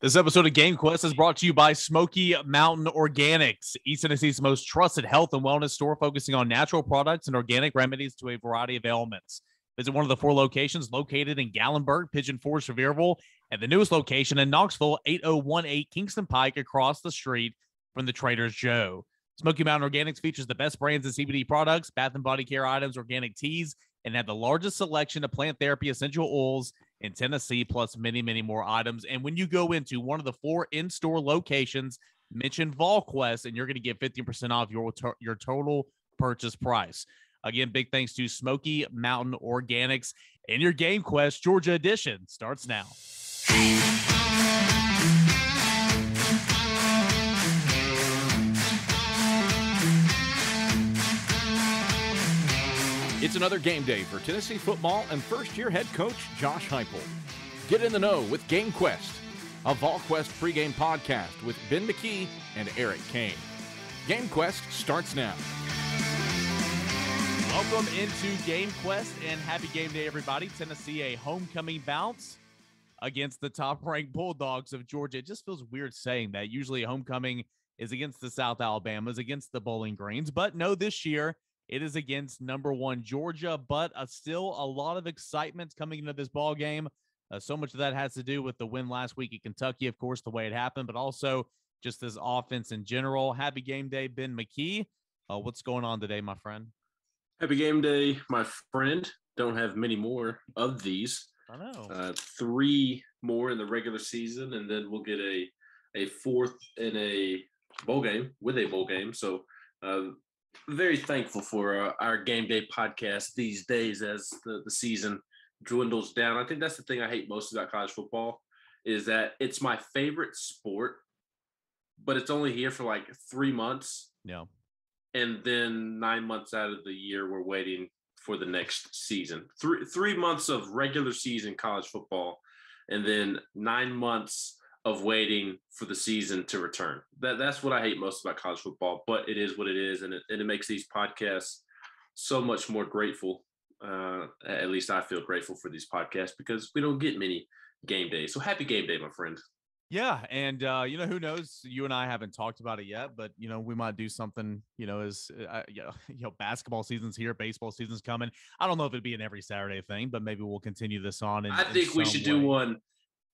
This episode of GameQuest is brought to you by Smokey Mountain Organics, East Tennessee's most trusted health and wellness store focusing on natural products and organic remedies to a variety of ailments. Visit one of the 4 locations located in Gallenberg, Pigeon Forge, Sevierville, and the newest location in Knoxville, 8018 Kingston Pike, across the street from the Trader Joe. Smokey Mountain Organics features the best brands in CBD products, bath and body care items, organic teas, and have the largest selection of plant therapy essential oils in Tennessee, plus many, many more items. And when you go into one of the 4 in-store locations, mention VolQuest, and you're going to get 15% off your total purchase price. Again, big thanks to Smokey Mountain Organics. And your GameQuest Georgia edition starts now. It's another game day for Tennessee football and first-year head coach Josh Heupel. Get in the know with GameQuest, a VolQuest pregame podcast with Ben McKee and Eric Cain. GameQuest starts now. Welcome into GameQuest and happy game day, everybody. Tennessee, a homecoming bounce against the top-ranked Bulldogs of Georgia. It just feels weird saying that. Usually homecoming is against the South Alabamas, against the Bowling Greens. But no, this year it is against number 1 Georgia, but still a lot of excitement coming into this ball game. So much of that has to do with the win last week at Kentucky, of course, the way it happened, but also just this offense in general. Happy game day, Ben McKee. What's going on today, my friend? Happy game day, my friend. Don't have many more of these. I know. 3 more in the regular season, and then we'll get a 4th in a bowl game with a bowl game. So very thankful for our game day podcast these days as the season dwindles down. I think that's the thing I hate most about college football is that it's my favorite sport, but it's only here for like 3 months. Yeah. And then 9 months out of the year, we're waiting for the next season. Three months of regular season college football, and then 9 months of waiting for the season to return. That's what I hate most about college football, but it is what it is, and it makes these podcasts so much more grateful. At least I feel grateful for these podcasts because we don't get many game days. So happy game day, my friend. Yeah, and who knows? You and I haven't talked about it yet, but we might do something. As basketball season's here, baseball season's coming. I don't know if it'd be an every Saturday thing, but maybe we'll continue this on. I think we should do one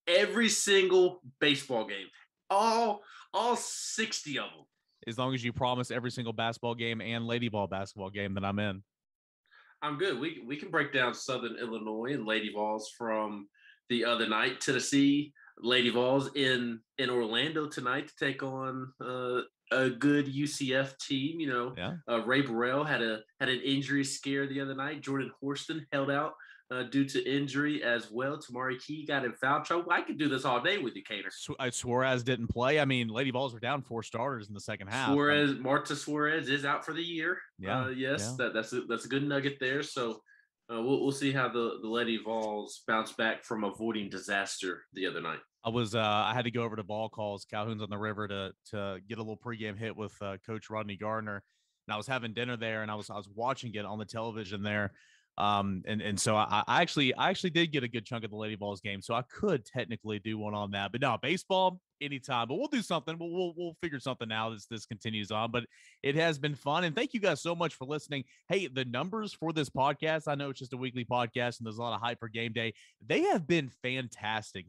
every single baseball game, all 60 of them. As long as you promise every single basketball game and lady ball basketball game that I'm in. I'm good. We can break down Southern Illinois and Lady Vols from the other night. Tennessee Lady Vols in Orlando tonight to take on a good UCF team. Ray Burrell had an injury scare the other night. Jordan Horston held out due to injury as well. Tamari Key got in foul trouble. I could do this all day with you, Cater. Suarez didn't play. I mean, Lady Vols were down 4 starters in the second half. Marta Suarez is out for the year. Yes. That's a good nugget there. So we'll see how the Lady Vols bounce back from avoiding disaster the other night. I had to go over to Ball Calls, Calhoun's on the River, to get a little pregame hit with Coach Rodney Gardner, and I was having dinner there, and I was watching it on the television there, and so I actually did get a good chunk of the Lady Vols game, so I could technically do one on that, but no, baseball anytime. But we'll do something. We'll figure something out as this continues on. But it has been fun, and thank you guys so much for listening. Hey, the numbers for this podcast, I know it's just a weekly podcast, and there's a lot of hype for game day. They have been fantastic.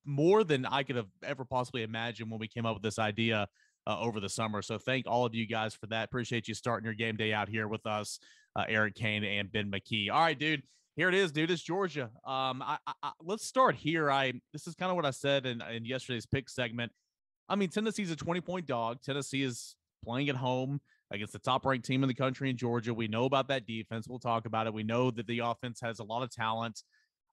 More than I could have ever possibly imagined when we came up with this idea over the summer. So thank all of you guys for that. Appreciate you starting your game day out here with us, Eric Cain and Ben McKee. All right, dude. Here it is, dude. It's Georgia. Let's start here. This is kind of what I said in yesterday's pick segment. I mean, Tennessee's a 20-point dog. Tennessee is playing at home against the top-ranked team in the country in Georgia. We know about that defense. We'll talk about it. We know that the offense has a lot of talent.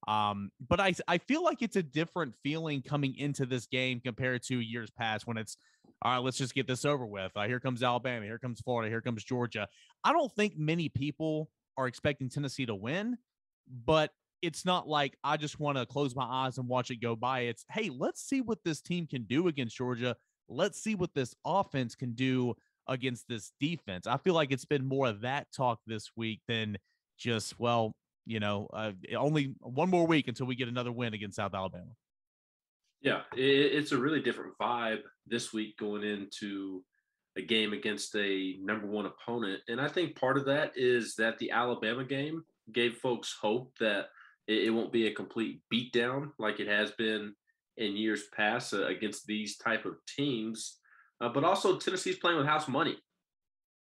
But I feel like it's a different feeling coming into this game compared to years past when it's, all right, let's just get this over with. Here comes Alabama. Here comes Florida. Here comes Georgia. I don't think many people are expecting Tennessee to win, but it's not like I just want to close my eyes and watch it go by. It's, hey, let's see what this team can do against Georgia. Let's see what this offense can do against this defense. I feel like it's been more of that talk this week than just, only one more week until we get another win against South Alabama. Yeah, it's a really different vibe this week going into a game against a number one opponent. And I think part of that is that the Alabama game gave folks hope that it won't be a complete beatdown like it has been in years past against these type of teams. But also Tennessee's playing with house money.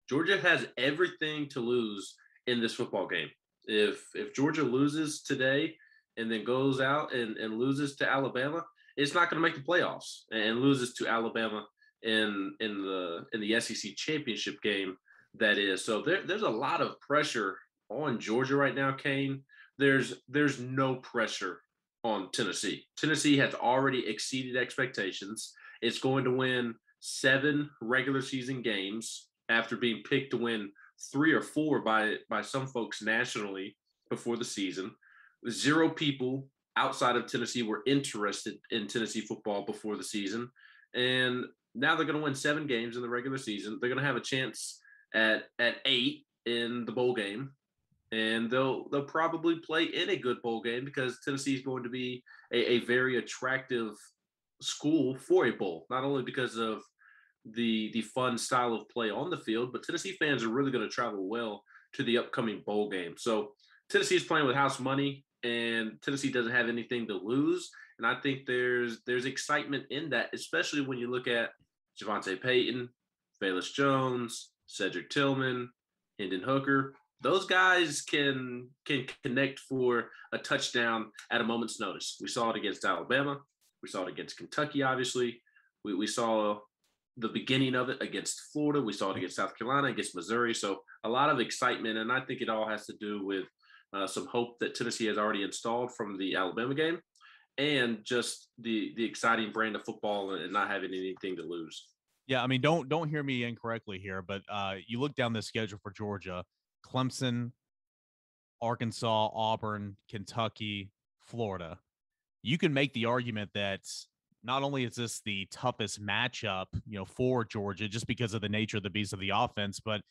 Georgia has everything to lose in this football game. If Georgia loses today and then goes out and loses to Alabama, it's not going to make the playoffs and loses to Alabama in the SEC championship game. That is, so there's a lot of pressure on Georgia right now, Kane. There's no pressure on Tennessee. Tennessee has already exceeded expectations. It's going to win 7 regular season games after being picked to win 3 or 4 by some folks nationally before the season. 0 people outside of Tennessee were interested in Tennessee football before the season. And now they're going to win 7 games in the regular season. They're going to have a chance at 8 in the bowl game. And they'll probably play in a good bowl game because Tennessee is going to be a very attractive school for a bowl, not only because of the fun style of play on the field, but Tennessee fans are really going to travel well to the upcoming bowl game. So Tennessee is playing with house money, and Tennessee doesn't have anything to lose. And I think there's excitement in that, especially when you look at Javonte Payton, Velus Jones, Cedric Tillman, Hendon Hooker. Those guys can connect for a touchdown at a moment's notice. We saw it against Alabama. We saw it against Kentucky, obviously. We saw the beginning of it against Florida. We saw it against South Carolina, against Missouri. So a lot of excitement, and I think it all has to do with some hope that Tennessee has already installed from the Alabama game, and just the exciting brand of football and not having anything to lose. Yeah, I mean, don't hear me incorrectly here, but you look down the schedule for Georgia: Clemson, Arkansas, Auburn, Kentucky, Florida. You can make the argument that not only is this the toughest matchup, for Georgia, just because of the nature of the beast of the offense, but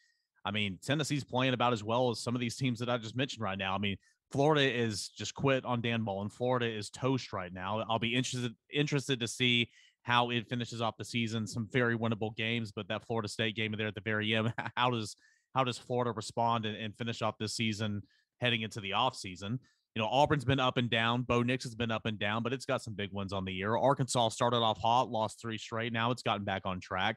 I mean, Tennessee's playing about as well as some of these teams that I just mentioned right now. I mean, Florida is just quit on Dan Mullen. Florida is toast right now. I'll be interested to see how it finishes off the season. Some very winnable games, but that Florida State game there at the very end, how does Florida respond and finish off this season heading into the offseason? Auburn's been up and down. Bo Nix has been up and down, but it's got some big wins on the year. Arkansas started off hot, lost 3 straight. Now it's gotten back on track.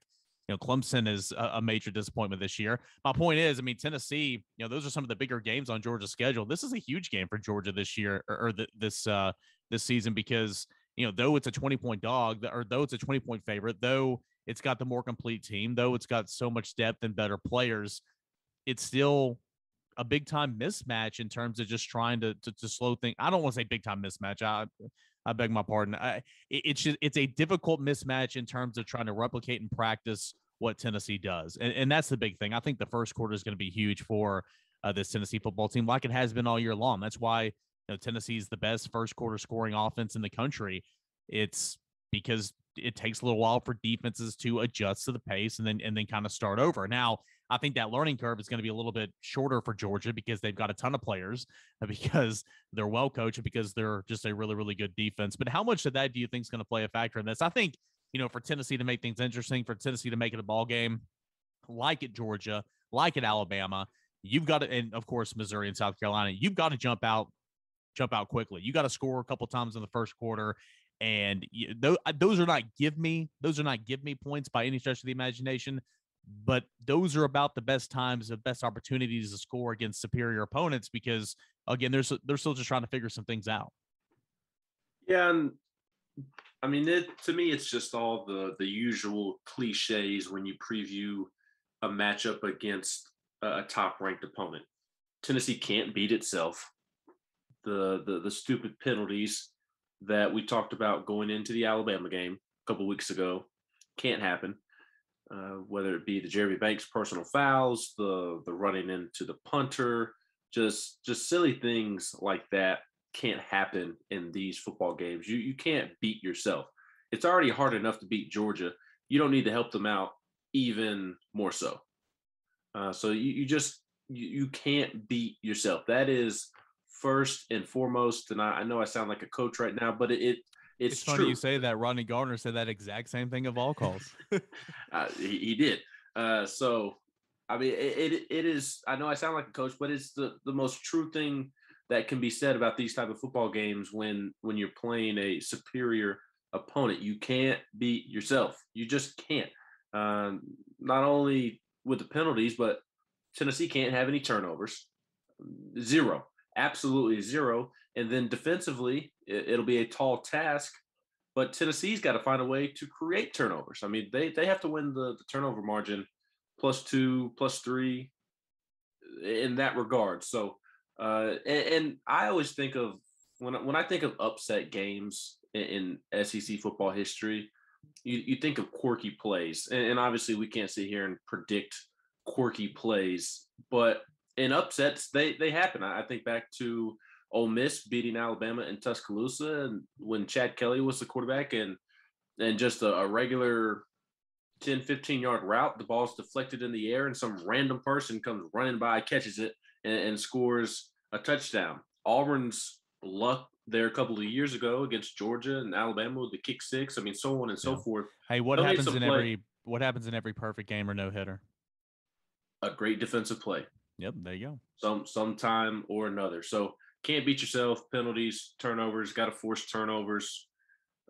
Clemson is a major disappointment this year. My point is, I mean, Tennessee, those are some of the bigger games on Georgia's schedule. This is a huge game for Georgia this year or this season because, though it's a 20-point dog or though it's a 20-point favorite, though it's got the more complete team, though it's got so much depth and better players, it's still a big time mismatch in terms of just trying to slow things. I don't want to say big time mismatch. I beg my pardon. It's a difficult mismatch in terms of trying to replicate and practice what Tennessee does. And that's the big thing. I think the first quarter is going to be huge for this Tennessee football team like it has been all year long. That's why Tennessee is the best first quarter scoring offense in the country. It's because it takes a little while for defenses to adjust to the pace and then kind of start over. Now, I think that learning curve is going to be a little bit shorter for Georgia because they've got a ton of players, because they're well coached, because they're just a really, really good defense. But how much of that do you think is going to play a factor in this? I think, for Tennessee to make things interesting, for Tennessee to make it a ball game, like at Georgia, like at Alabama, you've got to, and of course, Missouri and South Carolina, you've got to jump out quickly. You got to score a couple times in the first quarter. And those are not give me points by any stretch of the imagination, but those are about the best times, the best opportunities to score against superior opponents because, again, they're still just trying to figure some things out. Yeah, and I mean, to me, it's just all the usual cliches when you preview a matchup against a top-ranked opponent. Tennessee can't beat itself. The stupid penalties that we talked about going into the Alabama game a couple weeks ago can't happen. Whether it be the Jeremy Banks personal fouls, the running into the punter, just silly things like that can't happen in these football games. You can't beat yourself. It's already hard enough to beat Georgia. You don't need to help them out even more so. So you can't beat yourself. That is first and foremost. And I know I sound like a coach right now, but it It's funny true. you say that. Rodney Gardner said that exact same thing of all calls. He did. So, I mean, it is. I know I sound like a coach, but it's the most true thing that can be said about these type of football games when you're playing a superior opponent. You can't beat yourself. You just can't. Not only with the penalties, but Tennessee can't have any turnovers. Zero. Absolutely zero. And then defensively, it'll be a tall task, but Tennessee's got to find a way to create turnovers. I mean, they have to win the turnover margin +2, +3 in that regard. So, and I always think of when I think of upset games in SEC football history, you think of quirky plays, and obviously we can't sit here and predict quirky plays, but in upsets they happen. I think back to Ole Miss beating Alabama in Tuscaloosa, and when Chad Kelly was the quarterback, and just a regular 10, 15-yard route, the ball's deflected in the air, and some random person comes running by, catches it, and scores a touchdown. Auburn's luck there a couple of years ago against Georgia and Alabama with the kick six. I mean, so on and so forth. Hey, what happens in every perfect game or no hitter? A great defensive play. Yep, there you go. Sometime or another. So can't beat yourself. Penalties, turnovers, got to force turnovers.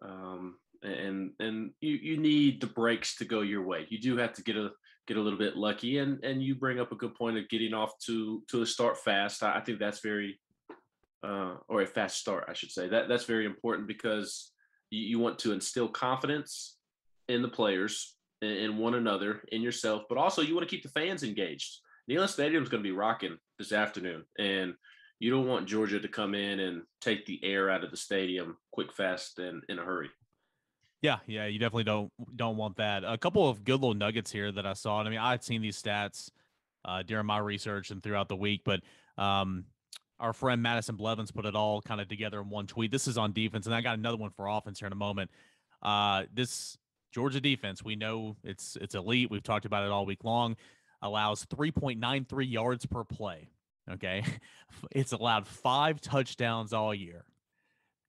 And you need the breaks to go your way. You do have to get a little bit lucky, and you bring up a good point of getting off to a start fast. I think that's very or a fast start, I should say. That's very important because you want to instill confidence in the players, in one another, in yourself, but also you want to keep the fans engaged. Neyland Stadium is going to be rocking this afternoon, and you don't want Georgia to come in and take the air out of the stadium quick, fast, and in a hurry. Yeah, you definitely don't want that. A couple of good little nuggets here that I saw. I mean, I'd seen these stats during my research and throughout the week, but our friend Madison Blevins put it all kind of together in one tweet. This is on defense, and I got another one for offense here in a moment. This Georgia defense, we know it's elite. We've talked about it all week long. Allows 3.93 yards per play. Okay, it's allowed 5 touchdowns all year.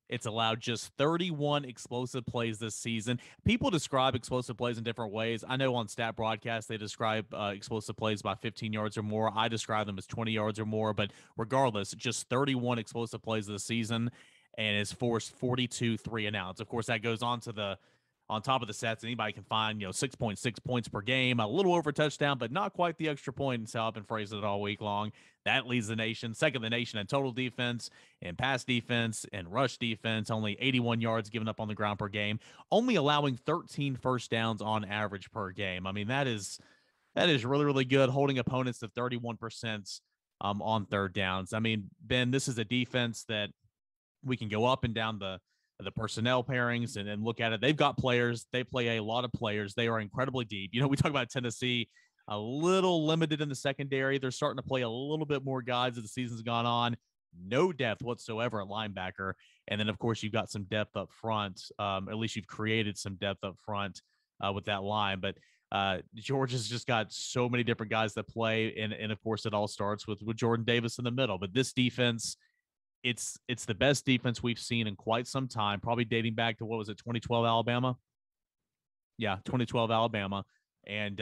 It's allowed just 31 explosive plays this season. People describe explosive plays in different ways. I know on Stat Broadcast, they describe explosive plays by 15 yards or more. I describe them as 20 yards or more. But regardless, just 31 explosive plays this season, and has forced 42 3 and outs. Of course, that goes on top of the stats anybody can find, 6.6 points per game, a little over a touchdown, but not quite the extra point. And so I've been phrasing it all week long. That leads the nation, second the nation in total defense, in pass defense, and rush defense, only 81 yards given up on the ground per game, only allowing 13 first downs on average per game. I mean, that is really, really good, holding opponents to 31% on third downs. I mean, Ben, this is a defense that we can go up and down the personnel pairings and look at it. They've got players. They play a lot of players. They are incredibly deep. We talk about Tennessee, a little limited in the secondary. They're starting to play a little bit more guys as the season's gone on. No depth whatsoever at linebacker. And then, of course, you've got some depth up front. At least you've created some depth up front with that line. But Georgia's just got so many different guys that play. And of course, it all starts with Jordan Davis in the middle. But this defense, it's the best defense we've seen in quite some time, probably dating back to, 2012 Alabama? Yeah, 2012 Alabama. And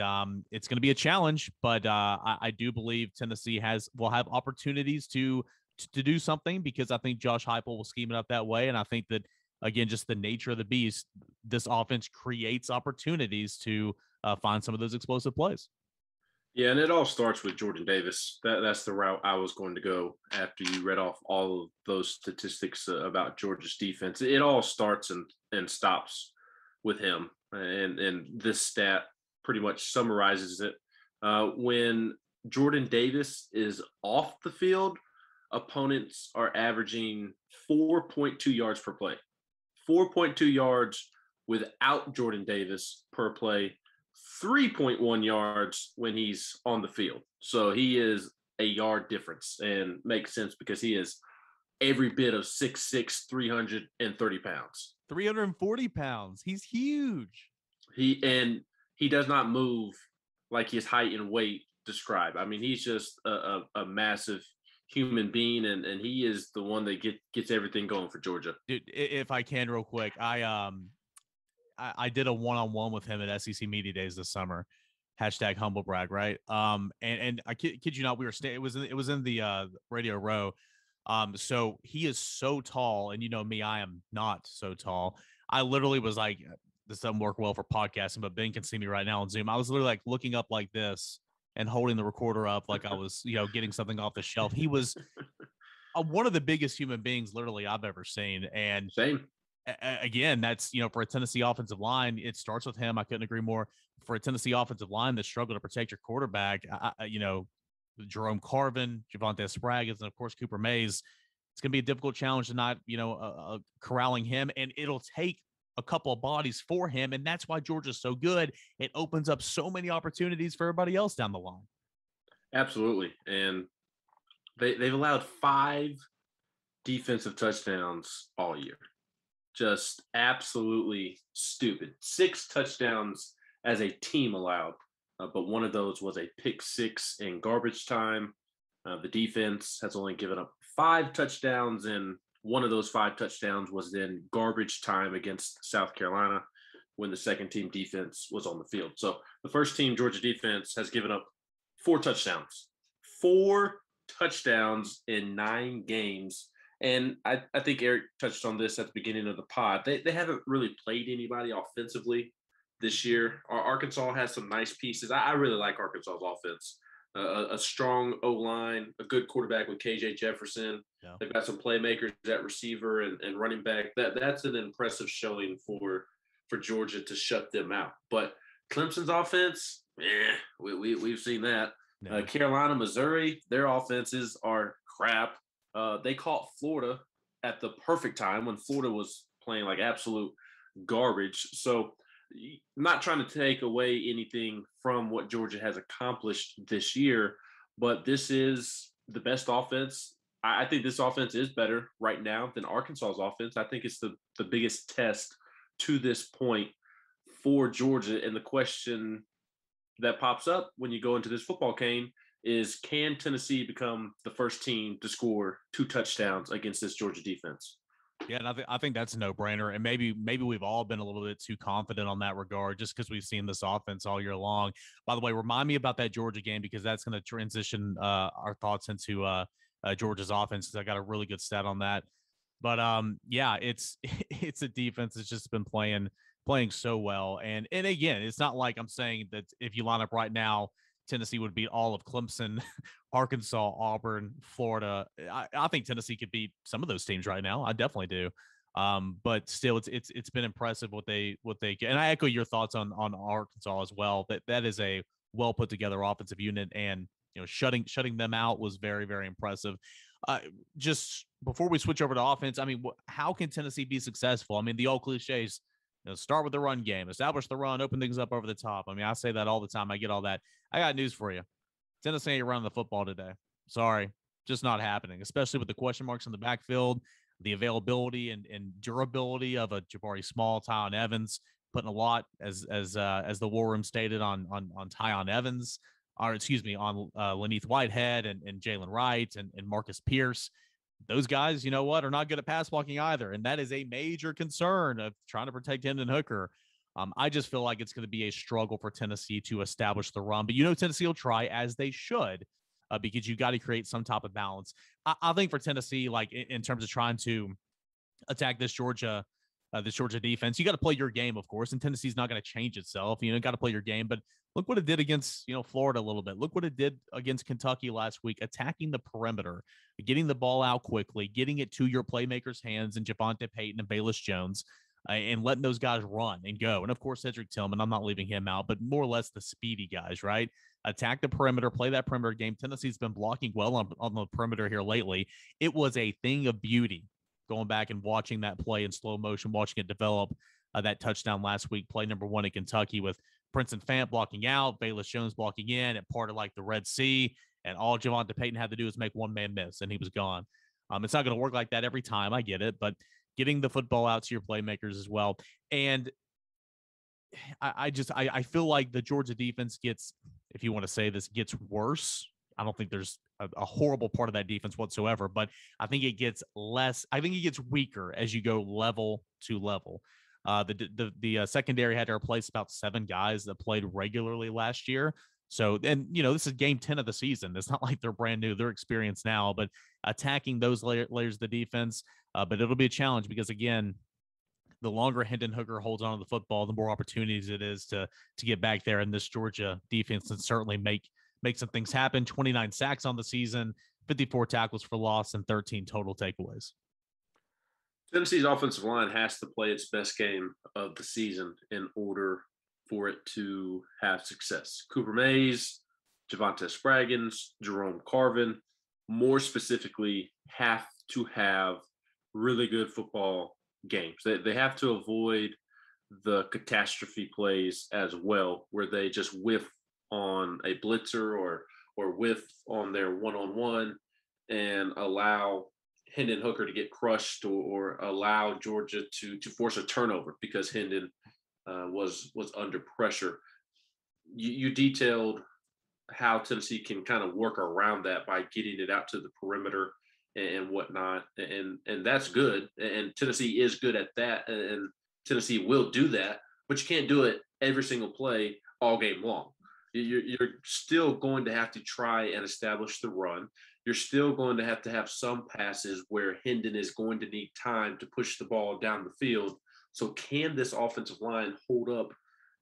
it's going to be a challenge, but I do believe Tennessee will have opportunities to do something, because I think Josh Heupel will scheme it up that way. And I think that, again, just the nature of the beast, this offense creates opportunities to find some of those explosive plays. Yeah, and it all starts with Jordan Davis. That's the route I was going to go after you read off all of those statistics about Georgia's defense. It all starts and stops with him. And this stat pretty much summarizes it. When Jordan Davis is off the field, opponents are averaging 4.2 yards per play. 4.2 yards without Jordan Davis per play. 3.1 yards when he's on the field. So he is a yard difference, and makes sense because he is every bit of 6'6", 330 pounds. 340 pounds. He's huge. He does not move like his height and weight describe. I mean, he's just a massive human being, and he is the one that gets everything going for Georgia. Dude, if I can real quick, I did a one-on-one with him at SEC Media Days this summer. Hashtag humble brag, right? And I kid you not, we were it was in the Radio Row. So he is so tall, and you know me, I am not so tall. I literally was like, this doesn't work well for podcasting, but Ben can see me right now on Zoom. I was literally like looking up like this and holding the recorder up like I was, getting something off the shelf. He was one of the biggest human beings literally I've ever seen. And same. Again, that's, for a Tennessee offensive line, it starts with him. I couldn't agree more. For a Tennessee offensive line that struggled to protect your quarterback, Jerome Carvin, Javonte Spraggins, and of course Cooper Mays, it's going to be a difficult challenge to not, corralling him, and it'll take a couple of bodies for him, and that's why Georgia's so good. It opens up so many opportunities for everybody else down the line. Absolutely, and they've allowed 5 defensive touchdowns all year. Just absolutely stupid. 6 touchdowns as a team allowed, but one of those was a pick 6 in garbage time. The defense has only given up 5 touchdowns, and one of those 5 touchdowns was in garbage time against South Carolina when the second team defense was on the field. So the first team Georgia defense has given up 4 touchdowns. 4 touchdowns in 9 games. And I think Eric touched on this at the beginning of the pod. They haven't really played anybody offensively this year. Arkansas has some nice pieces. I really like Arkansas's offense. A strong O-line, a good quarterback with KJ Jefferson. Yeah. They've got some playmakers at receiver and running back. That's an impressive showing for Georgia to shut them out. But Clemson's offense, we've seen that. No. Carolina, Missouri, their offenses are crap. They caught Florida at the perfect time when Florida was playing like absolute garbage. So I'm not trying to take away anything from what Georgia has accomplished this year, but this is the best offense. I think this offense is better right now than Arkansas's offense. I think it's the biggest test to this point for Georgia. And the question that pops up when you go into this football game is, can Tennessee become the first team to score 2 touchdowns against this Georgia defense? Yeah, and I think that's a no-brainer. And maybe we've all been a little bit too confident on that regard just because we've seen this offense all year long. By the way, remind me about that Georgia game because that's going to transition our thoughts into Georgia's offense because I got a really good stat on that. But yeah, it's a defense that's just been playing so well. And again, it's not like I'm saying that if you line up right now, Tennessee would beat all of Clemson, Arkansas, Auburn, Florida. I think Tennessee could beat some of those teams right now. I definitely do. But still, it's been impressive what they get. And I echo your thoughts on Arkansas as well. That is a well put together offensive unit, and shutting them out was very, very impressive. Just before we switch over to offense, I mean, how can Tennessee be successful? I mean, the old cliches. Start with the run game, establish the run, open things up over the top. I mean, I say that all the time. I get all that. I got news for you. Tennessee ain't running the football today. Sorry, just not happening, especially with the question marks in the backfield, the availability and durability of a Jabari Small, Tyon Evans, putting a lot, as the War Room stated, on Tyon Evans, or excuse me, on Laneith Whitehead and Jalen Wright and Marcus Pierce. Those guys, you know what, are not good at pass blocking either. And that is a major concern of trying to protect Hendon Hooker. I just feel like it's going to be a struggle for Tennessee to establish the run. But, Tennessee will try, as they should, because you got to create some type of balance. I think for Tennessee, like in terms of trying to attack this Georgia defense, you got to play your game, of course. And Tennessee's not going to change itself. Got to play your game. But look what it did against, Florida a little bit. Look what it did against Kentucky last week, attacking the perimeter, getting the ball out quickly, getting it to your playmakers' hands and Javonte Payton and Bayless Jones, and letting those guys run and go. And, of course, Cedric Tillman, I'm not leaving him out, but more or less the speedy guys, right? Attack the perimeter, play that perimeter game. Tennessee's been blocking well on the perimeter here lately. It was a thing of beauty going back and watching that play in slow motion, watching it develop, that touchdown last week, play number 1 in Kentucky with Princeton Fant blocking out, Bayless Jones blocking in. It parted like the Red Sea, and all Javonte Payton had to do was make one man miss, and he was gone. It's not going to work like that every time. I get it, but getting the football out to your playmakers as well. And I feel like the Georgia defense gets, if you want to say this, gets worse I don't think there's a horrible part of that defense whatsoever, but I think it gets less. I think it gets weaker as you go level to level. The secondary had to replace about 7 guys that played regularly last year. So, and this is game 10 of the season. It's not like they're brand new; they're experienced now. But attacking those layers of the defense, but it'll be a challenge because again, the longer Hendon Hooker holds on to the football, the more opportunities it is to get back there. And this Georgia defense can certainly make some things happen. 29 sacks on the season, 54 tackles for loss, and 13 total takeaways. Tennessee's offensive line has to play its best game of the season in order for it to have success. Cooper Mays, Javonte Spraggins, Jerome Carvin, more specifically, have to have really good football games. They have to avoid the catastrophe plays as well, where they just whiff on a blitzer or whiff on their one-on-one and allow Hendon Hooker to get crushed or allow Georgia to force a turnover because Hendon was under pressure. You detailed how Tennessee can kind of work around that by getting it out to the perimeter and whatnot, and that's good. And Tennessee is good at that, and Tennessee will do that. But you can't do it every single play all game long. You're still going to have to try and establish the run. You're still going to have some passes where Hendon is going to need time to push the ball down the field. So can this offensive line hold up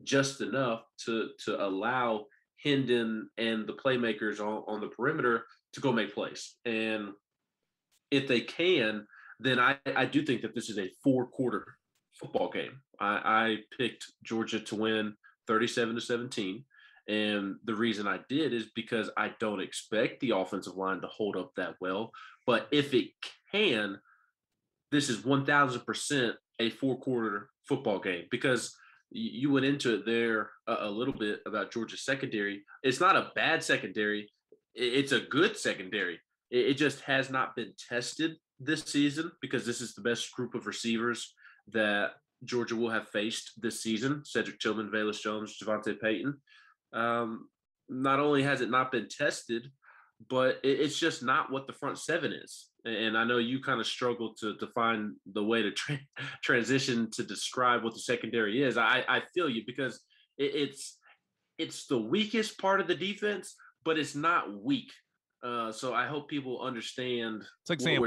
just enough to allow Hendon and the playmakers on the perimeter to go make plays? And if they can, then I do think that this is a 4-quarter football game. I picked Georgia to win 37-17. And the reason I did is because I don't expect the offensive line to hold up that well. But if it can, this is 1,000% a 4-quarter football game, because you went into it there a little bit about Georgia's secondary. It's not a bad secondary. It's a good secondary. It just has not been tested this season because this is the best group of receivers that Georgia will have faced this season. Cedric Tillman, Velus Jones, Javonte Payton. Not only has it not been tested, but it's just not what the front seven is. And I know you kind of struggle to find the way to transition to describe what the secondary is. I feel you, because it's the weakest part of the defense, but it's not weak. So I hope people understand. It's like saying,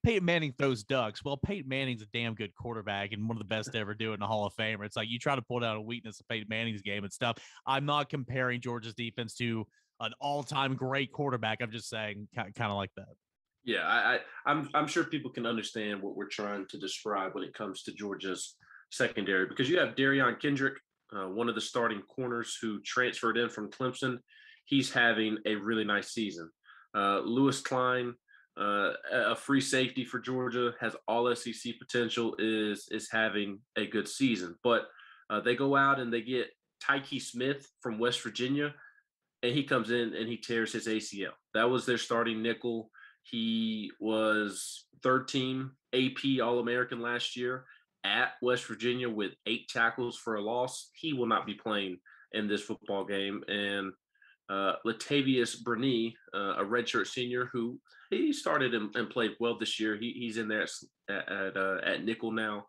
Peyton Manning throws ducks. Well, Peyton Manning's a damn good quarterback and one of the best to ever do it in the Hall of Famer. It's like you try to pull down a weakness of Peyton Manning's game and stuff. I'm not comparing Georgia's defense to an all-time great quarterback. I'm just saying kind of like that. Yeah, I'm sure people can understand what we're trying to describe when it comes to Georgia's secondary, because you have Darion Kendrick, one of the starting corners who transferred in from Clemson. He's having a really nice season. Lewis Klein, a free safety for Georgia, has all SEC potential, is having a good season. But they go out and they get Tyke Smith from West Virginia, and he comes in and he tears his ACL. That was their starting nickel. He was third team AP All-American last year at West Virginia with 8 tackles for a loss. He will not be playing in this football game. And Latavius Burney, a redshirt senior who he started and played well this year. He's in there at nickel now.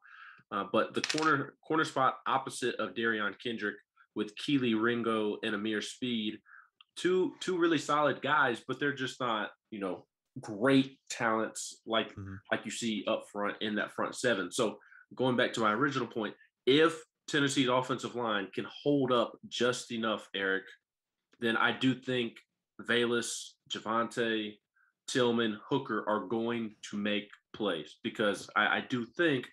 But the corner spot opposite of Darion Kendrick with Keely Ringo and Amir Speed, two really solid guys, but they're just not, great talents like you see up front in that front seven. So going back to my original point, if Tennessee's offensive line can hold up just enough, Eric, then I do think Velus, Javonte, Tillman, Hooker are going to make plays, because I do think,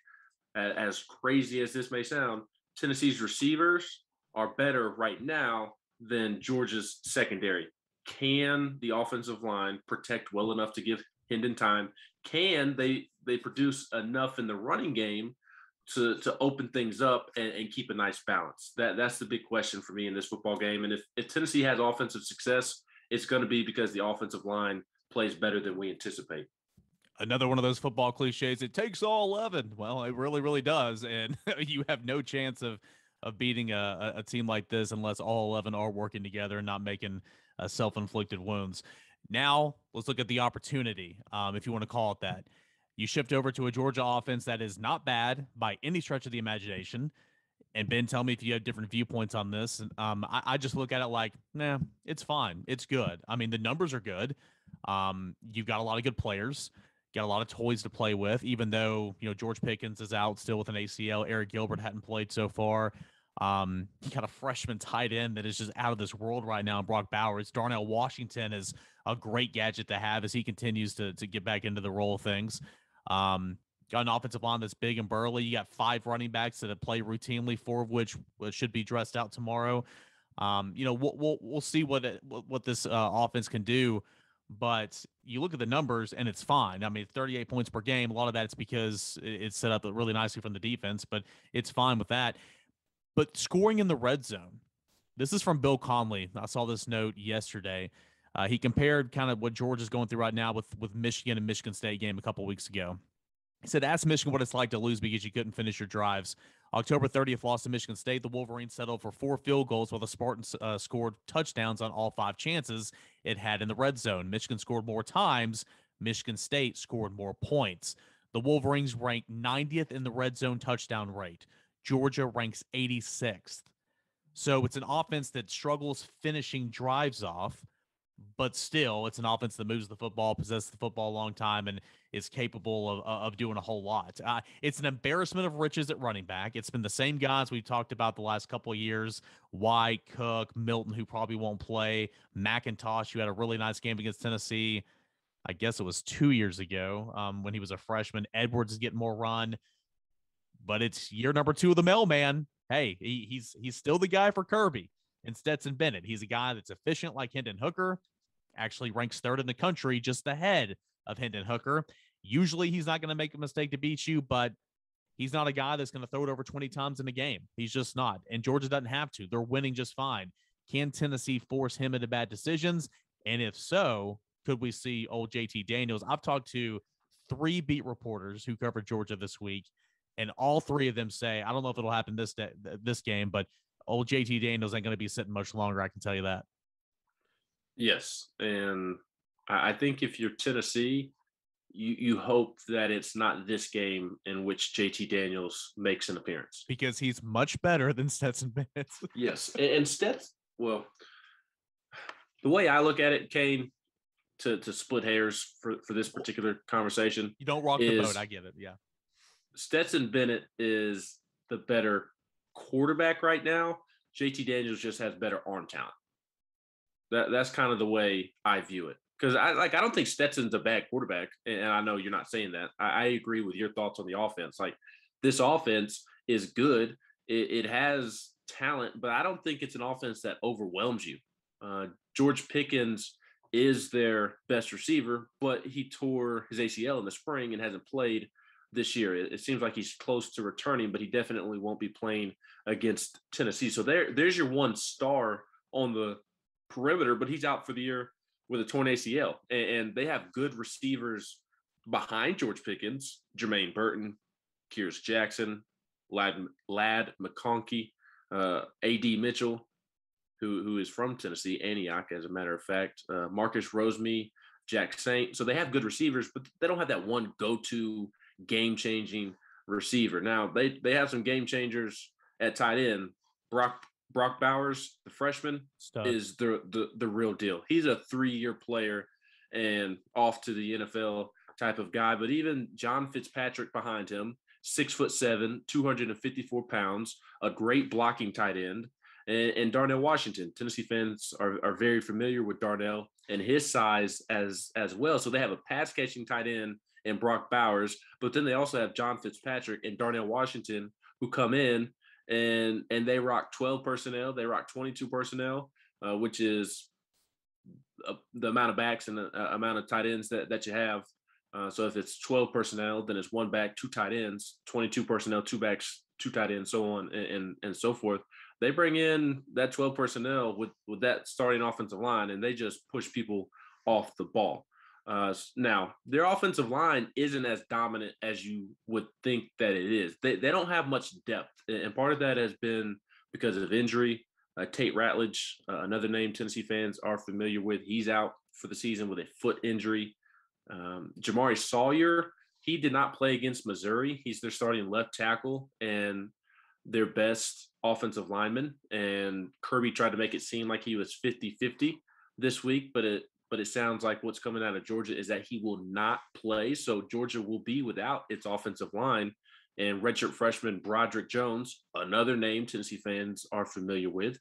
as crazy as this may sound, Tennessee's receivers are better right now than Georgia's secondary. Can the offensive line protect well enough to give Hendon time? Can they produce enough in the running game to open things up and keep a nice balance? That's the big question for me in this football game. And if Tennessee has offensive success, it's going to be because the offensive line plays better than we anticipate. Another one of those football cliches, it takes all 11. Well, it really, really does. And you have no chance of of beating a team like this unless all 11 are working together and not making self-inflicted wounds. Now, let's look at the opportunity, if you want to call it that. You shift over to a Georgia offense that is not bad by any stretch of the imagination. And Ben, tell me if you have different viewpoints on this. I just look at it like, nah, it's fine. It's good. I mean, the numbers are good. You've got a lot of good players, got a lot of toys to play with, even though, George Pickens is out still with an ACL. Eric Gilbert hadn't played so far. You got a freshman tight end that is just out of this world right now, Brock Bowers. Darnell Washington is a great gadget to have as he continues to get back into the role of things. Got an offensive line that's big and burly. You got 5 running backs that have played routinely, 4 of which should be dressed out tomorrow. We'll see what this offense can do, but you look at the numbers and it's fine. I mean, 38 points per game. A lot of that's because it's set up really nicely from the defense, but it's fine with that. But scoring in the red zone, this is from Bill Conley. I saw this note yesterday. He compared kind of what Georgia's going through right now with Michigan and Michigan State game a couple weeks ago. He said, ask Michigan what it's like to lose because you couldn't finish your drives. October 30th loss to Michigan State. The Wolverines settled for 4 field goals while the Spartans scored touchdowns on all 5 chances it had in the red zone. Michigan scored more times. Michigan State scored more points. The Wolverines ranked 90th in the red zone touchdown rate. Georgia ranks 86th. So it's an offense that struggles finishing drives off, but still, it's an offense that moves the football, possesses the football a long time, and is capable of doing a whole lot. It's an embarrassment of riches at running back. It's been the same guys we've talked about the last couple of years: White, Cook, Milton, who probably won't play, McIntosh, who had a really nice game against Tennessee. I guess it was 2 years ago when he was a freshman. Edwards is getting more run, but it's year number 2 of the mailman. Hey, he's still the guy for Kirby and Stetson Bennett. He's a guy that's efficient like Hendon Hooker, actually ranks 3rd in the country, just ahead of Hendon Hooker. Usually he's not going to make a mistake to beat you, but he's not a guy that's going to throw it over 20 times in a game. He's just not. And Georgia doesn't have to. They're winning just fine. Can Tennessee force him into bad decisions? And if so, could we see old JT Daniels? I've talked to 3 beat reporters who covered Georgia this week, and all 3 of them say, I don't know if it'll happen this game, but old JT Daniels ain't going to be sitting much longer. I can tell you that. Yes. And I think if you're Tennessee, you hope that it's not this game in which JT Daniels makes an appearance. Because he's much better than Stetson Bennett. Yes. And Stetson, well, the way I look at it, Cain, to split hairs for this particular conversation. You don't rock the boat. I get it. Yeah. Stetson Bennett is the better quarterback right now. JT Daniels just has better arm talent. That's kind of the way I view it. Because I don't think Stetson's a bad quarterback, and I know you're not saying that. I agree with your thoughts on the offense. Like, this offense is good. It has talent, but I don't think it's an offense that overwhelms you. George Pickens is their best receiver, but he tore his ACL in the spring and hasn't played this year. It seems like he's close to returning, but he definitely won't be playing against Tennessee. So there's your one star on the perimeter, but he's out for the year with a torn ACL. And they have good receivers behind George Pickens: Jermaine Burton, Kyrus Jackson, Ladd McConkey, A.D. Mitchell, who is from Tennessee, Antioch, as a matter of fact, Marcus Rosemey, Jack Saint. So they have good receivers, but they don't have that one go-to game-changing receiver. Now, they have some game changers at tight end. Brock Bowers, the freshman, is the real deal. He's a 3-year player and off to the NFL type of guy. But even John Fitzpatrick behind him, 6'7", 254 pounds, a great blocking tight end, and Darnell Washington. Tennessee fans are very familiar with Darnell and his size as well. So they have a pass catching tight end and Brock Bowers, but then they also have John Fitzpatrick and Darnell Washington, who come in and they rock 12 personnel. They rock 22 personnel, which is the amount of backs and the amount of tight ends that you have. So if it's 12 personnel, then it's 1 back, 2 tight ends, 22 personnel, 2 backs, 2 tight ends, so on and so forth. They bring in that 12 personnel with that starting offensive line, and they just push people off the ball. Now, their offensive line isn't as dominant as you would think that it is. They don't have much depth, and part of that has been because of injury. Tate Ratledge, another name Tennessee fans are familiar with, he's out for the season with a foot injury. Jamari Sawyer, he did not play against Missouri. He's their starting left tackle and their best offensive lineman. And Kirby tried to make it seem like he was 50-50 this week, but it sounds like what's coming out of Georgia is that he will not play. So Georgia will be without its offensive line. And redshirt freshman Broderick Jones, another name Tennessee fans are familiar with.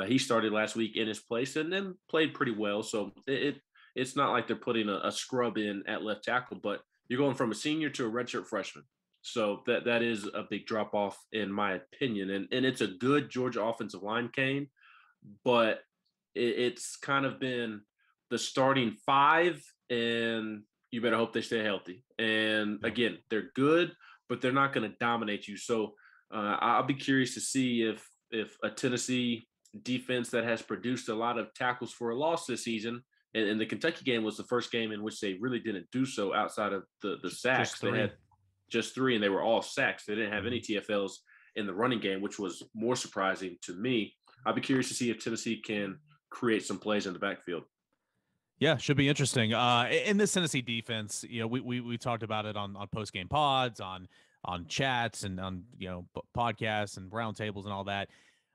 He started last week in his place and then played pretty well. So it's not like they're putting a scrub in at left tackle, but you're going from a senior to a redshirt freshman. So that is a big drop off in my opinion. And it's a good Georgia offensive line, Cain, but it's kind of been the starting five, and you better hope they stay healthy. And again, they're good, but they're not going to dominate you. So I'll be curious to see if a Tennessee defense that has produced a lot of tackles for a loss this season, and the Kentucky game was the first game in which they really didn't do so outside of the sacks. They had just 3, and they were all sacks. They didn't have any TFLs in the running game, which was more surprising to me. I'll be curious to see if Tennessee can create some plays in the backfield. Yeah, should be interesting. In this Tennessee defense, we talked about it on post game pods, on chats, and on podcasts and roundtables and all that.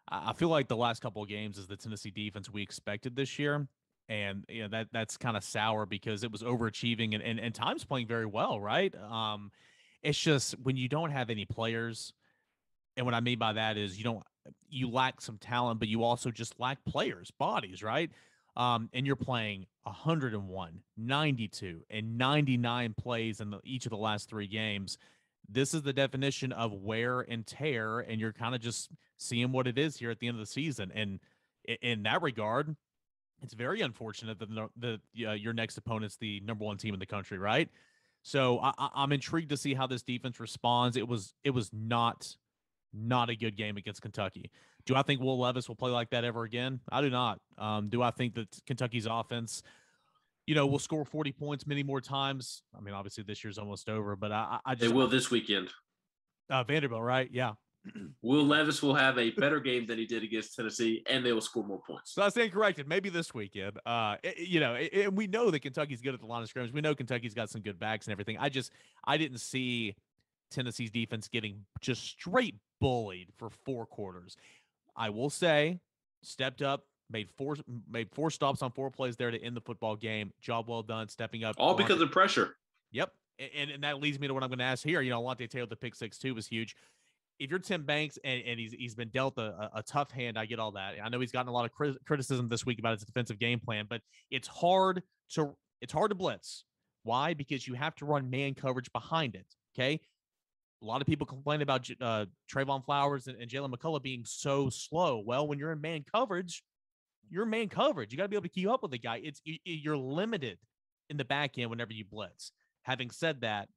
I feel like the last couple of games is the Tennessee defense we expected this year, and that's kind of sour because it was overachieving and times playing very well, right? It's just when you don't have any players, and what I mean by that is you lack some talent, but you also just lack players, bodies, right? And you're playing 101, 92, and 99 plays in each of the last 3 games. This is the definition of wear and tear, and you're kind of just seeing what it is here at the end of the season. And in that regard, it's very unfortunate that your next opponent's the number 1 team in the country, right? So I'm intrigued to see how this defense responds. It was not a good game against Kentucky. Do I think Will Levis will play like that ever again? I do not. Do I think that Kentucky's offense, will score 40 points many more times? I mean, obviously this year's almost over, but I just... They will this weekend. Vanderbilt, right? Yeah. Will Levis will have a better game than he did against Tennessee, and they will score more points. So I stand corrected. Maybe this weekend. And we know that Kentucky's good at the line of scrimmage. We know Kentucky's got some good backs and everything. I didn't see Tennessee's defense getting just straight bullied for 4 quarters. I will say, stepped up, made four stops on 4 plays there to end the football game. Job well done, stepping up. All because of pressure. Yep. And that leads me to what I'm going to ask here. Alante Taylor, the pick 6 too was huge. If you're Tim Banks and he's been dealt a tough hand, I get all that. I know he's gotten a lot of criticism this week about his defensive game plan, but it's hard to blitz. Why? Because you have to run man coverage behind it. Okay. A lot of people complain about Trayvon Flowers and Jalen McCullough being so slow. Well, when you're in man coverage, you're man coverage. You got to be able to keep up with the guy. You're limited in the back end whenever you blitz. Having said that,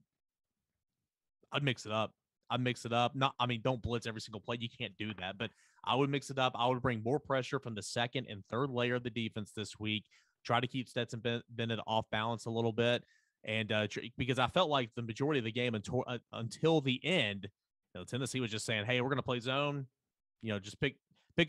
I'd mix it up. Don't blitz every single play. You can't do that, but I would mix it up. I would bring more pressure from the second and third layer of the defense this week. Try to keep Stetson Bennett off balance a little bit. And because I felt like the majority of the game until the end, Tennessee was just saying, hey, we're going to play zone. Just pick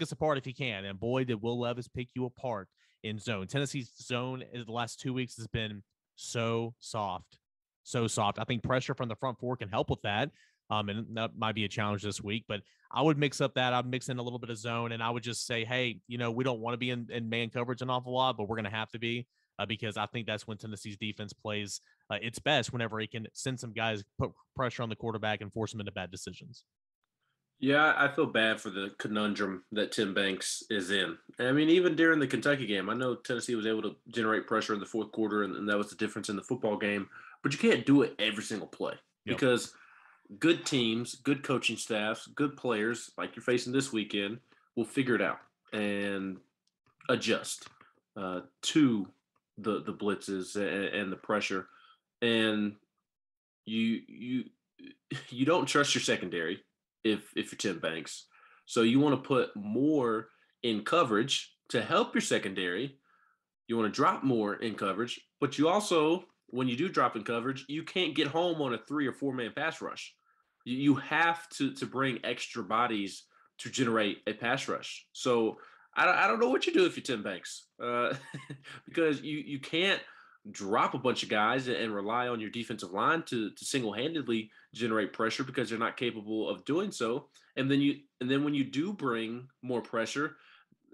us apart if you can. And boy, did Will Levis pick you apart in zone. Tennessee's zone in the last 2 weeks has been so soft. So soft. I think pressure from the front 4 can help with that. And that might be a challenge this week, but I would mix up that. I'd mix in a little bit of zone, and I would just say, hey, we don't want to be in man coverage an awful lot, but we're going to have to be because I think that's when Tennessee's defense plays its best, whenever he can send some guys, put pressure on the quarterback and force them into bad decisions. Yeah, I feel bad for the conundrum that Tim Banks is in. I mean, even during the Kentucky game, I know Tennessee was able to generate pressure in the 4th quarter, and that was the difference in the football game, but you can't do it every single play because good teams, good coaching staffs, good players like you're facing this weekend will figure it out and adjust to the blitzes and the pressure. And you don't trust your secondary if you're Tim Banks. So you want to put more in coverage to help your secondary. You want to drop more in coverage, but you also, when you do drop in coverage, you can't get home on a 3 or 4 man pass rush. You have to bring extra bodies to generate a pass rush. So I don't know what you do if you're Tim Banks, because you can't drop a bunch of guys and rely on your defensive line to single-handedly generate pressure because they're not capable of doing so. And then when you do bring more pressure,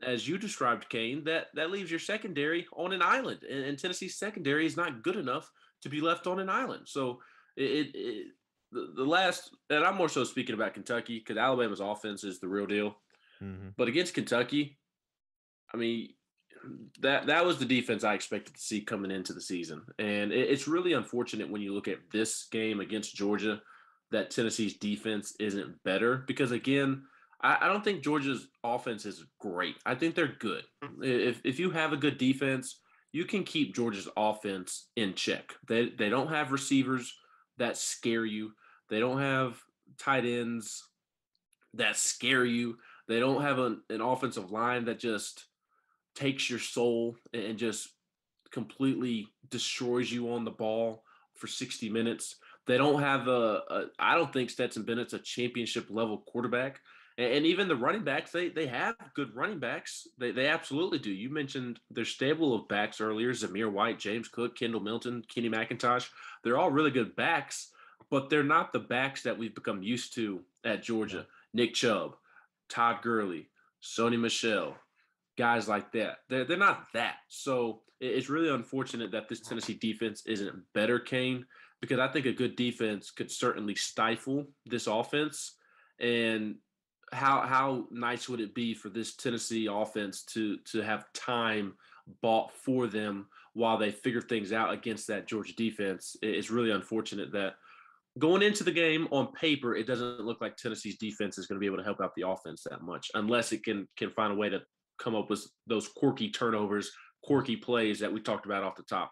as you described, Kane, that leaves your secondary on an island, and Tennessee's secondary is not good enough to be left on an island. So the last, and I'm more so speaking about Kentucky because Alabama's offense is the real deal. Mm-hmm. But against Kentucky, I mean, that was the defense I expected to see coming into the season. And it's really unfortunate when you look at this game against Georgia that Tennessee's defense isn't better because, again, I don't think Georgia's offense is great. I think they're good. If you have a good defense, you can keep Georgia's offense in check. They don't have receivers that scare you. They don't have tight ends that scare you. They don't have an offensive line that just takes your soul and just completely destroys you on the ball for 60 minutes. They don't have I don't think Stetson Bennett's a championship level quarterback. And even the running backs, they have good running backs. They absolutely do. You mentioned their stable of backs earlier: Zamir White, James Cook, Kendall Milton, Kenny McIntosh. They're all really good backs, but they're not the backs that we've become used to at Georgia. Yeah. Nick Chubb, Todd Gurley, Sony Michel, guys like that. They're not that. So it's really unfortunate that this Tennessee defense isn't better, Kane, because I think a good defense could certainly stifle this offense. And how nice would it be for this Tennessee offense to have time bought for them while they figure things out against that Georgia defense? It's really unfortunate that going into the game on paper, it doesn't look like Tennessee's defense is going to be able to help out the offense that much unless it can find a way to come up with those quirky turnovers, quirky plays that we talked about off the top.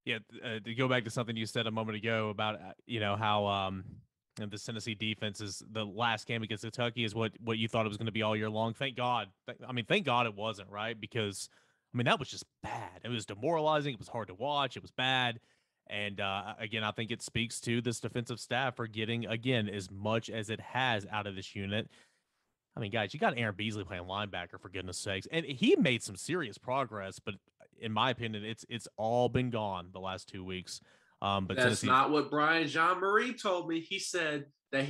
Yeah, to go back to something you said a moment ago about how and the Tennessee defense is the last game against Kentucky is what you thought it was going to be all year long. Thank God. Thank God it wasn't, right? Because, that was just bad. It was demoralizing. It was hard to watch. It was bad. And, again, I think it speaks to this defensive staff for getting, again, as much as it has out of this unit. Guys, you got Aaron Beasley playing linebacker, for goodness sakes. And he made some serious progress, but in my opinion, it's all been gone the last 2 weeks. But that's Tennessee... not what Brian Jean-Marie told me. He said that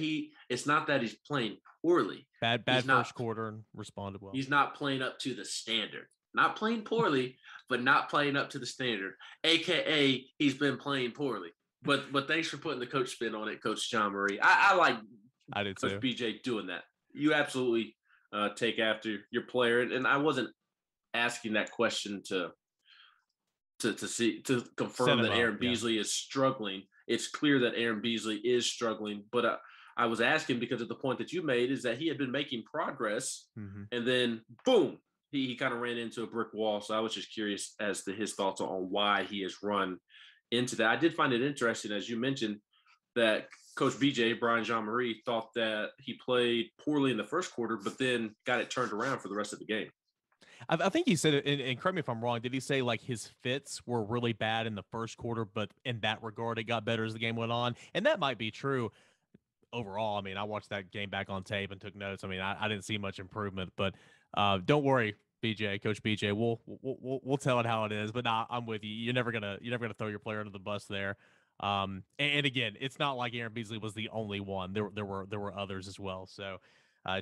it's not that he's playing poorly. Bad first quarter and responded well. He's not playing up to the standard. Not playing poorly, but not playing up to the standard. AKA he's been playing poorly. But thanks for putting the coach spin on it, Coach Jean-Marie. I like Coach BJ doing that. You absolutely take after your player. And I wasn't asking that question to confirm that Aaron Beasley is struggling. It's clear that Aaron Beasley is struggling, but I was asking because of the point that you made is that he had been making progress, and then boom, he kind of ran into a brick wall. So I was just curious as to his thoughts on why he has run into that. I did find it interesting, as you mentioned, that Coach BJ, Brian Jean-Marie, thought that he played poorly in the first quarter, but then got it turned around for the rest of the game. I think he said it, and correct me if I'm wrong, did he say like his fits were really bad in the first quarter, but in that regard, it got better as the game went on? And that might be true overall. I watched that game back on tape and took notes. I didn't see much improvement, but don't worry, BJ, Coach BJ, we'll tell it how it is. But nah, I'm with you. You're never gonna throw your player under the bus there. And again, it's not like Aaron Beasley was the only one. There were others as well. So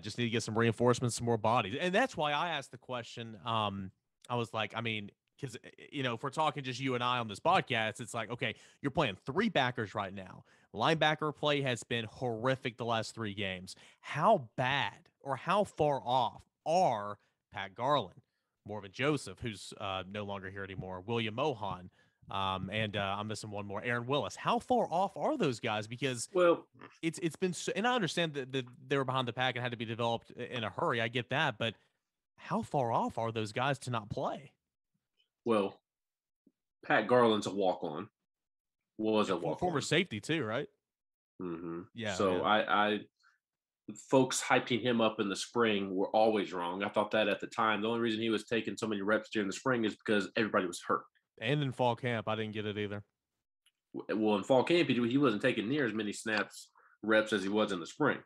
just need to get some reinforcements, some more bodies. And that's why I asked the question. I was like, because, if we're talking just you and I on this podcast, it's like, okay, you're playing three backers right now. Linebacker play has been horrific the last 3 games. How bad or how far off are Pat Garland, Morvin Joseph, who's no longer here anymore, William Mohan, and I'm missing one more, Aaron Willis. How far off are those guys? Because it's been so, and I understand that they were behind the pack and had to be developed in a hurry. I get that, but how far off are those guys to not play? Well, Pat Garland's a walk-on. Was a walk-on. Former safety too, right? Mm-hmm. Yeah. So yeah. I folks hyping him up in the spring were always wrong. I thought that at the time. The only reason he was taking so many reps during the spring is because everybody was hurt. And in fall camp, I didn't get it either. Well, in fall camp, he wasn't taking near as many reps as he was in the spring.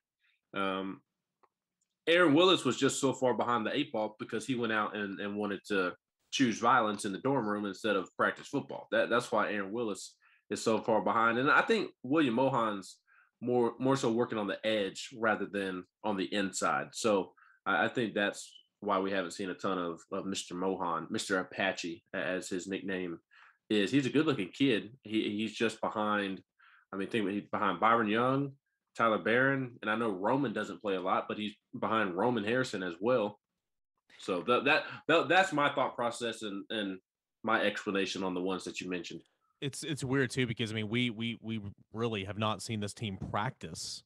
Aaron Willis was just so far behind the 8 ball because he went out and wanted to choose violence in the dorm room instead of practice football. That's why Aaron Willis is so far behind. And I think William Mohan's more so working on the edge rather than on the inside. So I think that's why we haven't seen a ton of Mr. Mohan, Mr. Apache, as his nickname is. He's a good-looking kid. He's just behind. I mean, he's behind Byron Young, Tyler Barron, and I know Roman doesn't play a lot, but he's behind Roman Harrison as well. So that's my thought process and my explanation on the ones that you mentioned. It's weird too, because I mean we really have not seen this team practice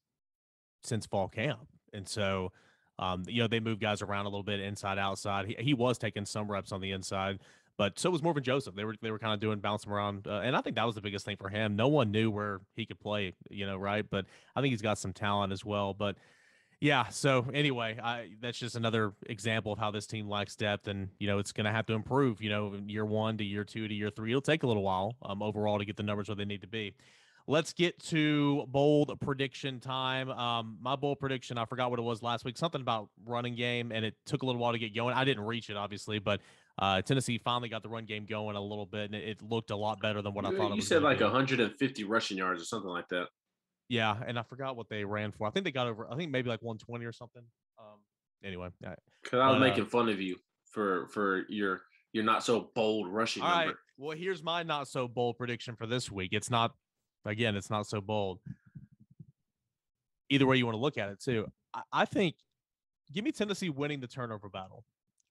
since fall camp, and so they move guys around a little bit inside outside. He was taking some reps on the inside, but so was Morgan Joseph. They were kind of doing bouncing around, and I think that was the biggest thing for him. No one knew where he could play, right? But I think he's got some talent as well. But yeah, so anyway, that's just another example of how this team lacks depth, and it's going to have to improve. Year 1 to year 2 to year 3, it'll take a little while overall to get the numbers where they need to be. Let's get to bold prediction time. My bold prediction, I forgot what it was last week. Something about running game, and it took a little while to get going. I didn't reach it, obviously, but Tennessee finally got the run game going a little bit, and it looked a lot better than what I thought it was. You said like 150 rushing yards or something like that. Yeah, and I forgot what they ran for. I think they got over. I think maybe like 120 or something. Anyway, because I was making fun of you for your not so bold rushing number. All right. Well, here's my not so bold prediction for this week. It's not so bold. Either way you want to look at it, too. I think, give me Tennessee winning the turnover battle.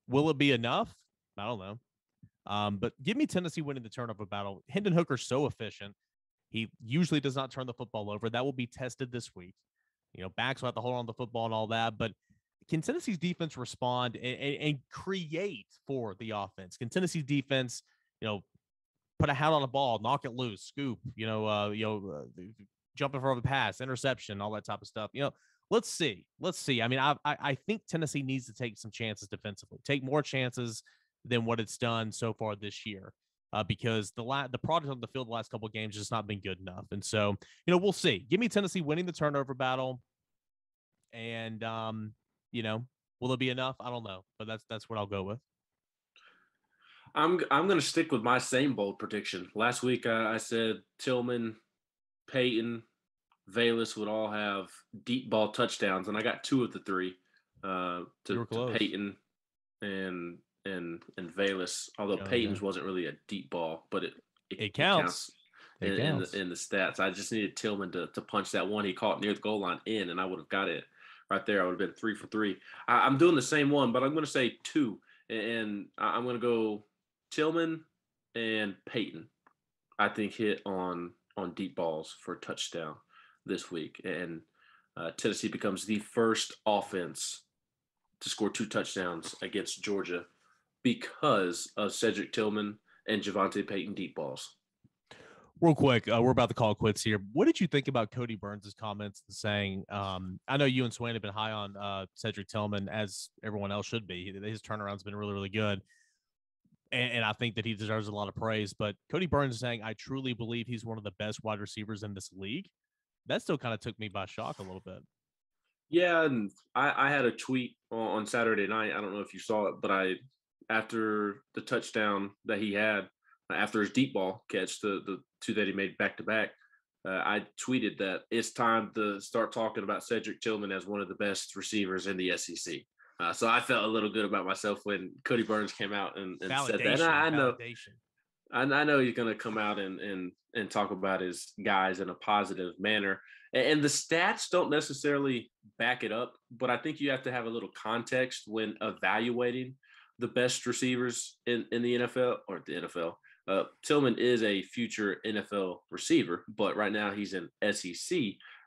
Will it be enough? I don't know. But give me Tennessee winning the turnover battle. Hendon Hooker's so efficient. He usually does not turn the football over. That will be tested this week. Backs will have to hold on to the football and all that. But can Tennessee's defense respond and create for the offense? Can Tennessee's defense, put a hat on the ball, knock it loose, scoop, jump in front of a pass, interception, all that type of stuff? Let's see. I mean, I think Tennessee needs to take some chances defensively, take more chances than what it's done so far this year. Because the product on the field the last couple of games has just not been good enough. And so, we'll see. Give me Tennessee winning the turnover battle. And, will it be enough? I don't know. But that's what I'll go with. I'm going to stick with my same bold prediction. Last week, I said Tillman, Peyton, Valus would all have deep ball touchdowns. And I got 2 of the 3 to Peyton and Valus, although Peyton's wasn't really a deep ball, but it counts in the stats. I just needed Tillman to punch that one he caught near the goal line in, and I would have got it right there. I would have been 3 for 3. I'm doing the same one, but I'm going to say 2, and I'm going to go Tillman and Peyton. I think hit on deep balls for a touchdown this week, and Tennessee becomes the first offense to score 2 touchdowns against Georgia because of Cedric Tillman and Javonte Payton deep balls. Real quick, we're about to call quits here. What did you think about Cody Burns' comments and saying, I know you and Swain have been high on Cedric Tillman, as everyone else should be. His turnaround's been really, really good. And I think that he deserves a lot of praise. But Cody Burns is saying, I truly believe he's one of the best wide receivers in this league. That still kind of took me by shock a little bit. Yeah, and I had a tweet on Saturday night. I don't know if you saw it, but after the touchdown that he had, after his deep ball catch, the 2 that he made back-to-back, I tweeted that it's time to start talking about Cedric Tillman as one of the best receivers in the SEC. So I felt a little good about myself when Cody Burns came out and said that. And I know he's going to come out and talk about his guys in a positive manner. And the stats don't necessarily back it up, but I think you have to have a little context when evaluating the best receivers in the NFL or the NFL. Tillman is a future NFL receiver, but right now he's an SEC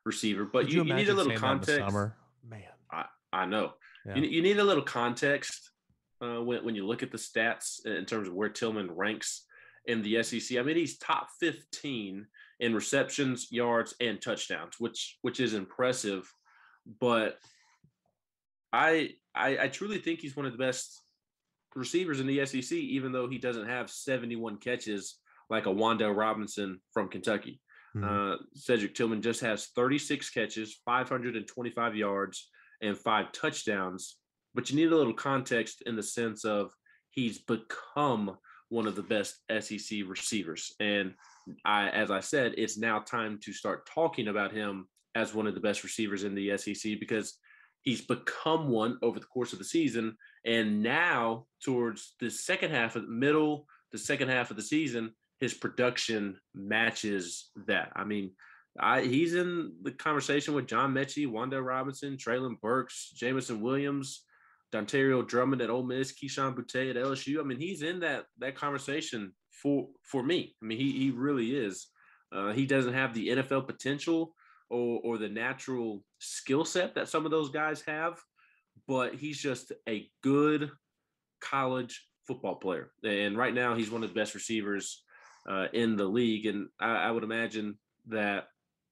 receiver. But you need a little context. Man, I know. Yeah. You need a little context when you look at the stats in terms of where Tillman ranks in the SEC. I mean, he's top 15 in receptions, yards, and touchdowns, which is impressive. But I truly think he's one of the best receivers in the SEC, even though he doesn't have 71 catches like a Wan'Dale Robinson from Kentucky. Mm-hmm. Cedric Tillman just has 36 catches, 525 yards, and 5 touchdowns. But you need a little context in the sense of he's become one of the best SEC receivers. And as I said, it's now time to start talking about him as one of the best receivers in the SEC because he's become one over the course of the season. And now towards the second half of the season, his production matches that. I mean, he's in the conversation with John Mechie, Wan'Dale Robinson, Treylon Burks, Jamison Williams, Dontario Drummond at Ole Miss, Keyshawn Boutte at LSU. I mean, he's in that conversation for me. I mean, he really is. He doesn't have the NFL potential or the natural skill set that some of those guys have, but he's just a good college football player. And right now, he's one of the best receivers in the league. And I would imagine that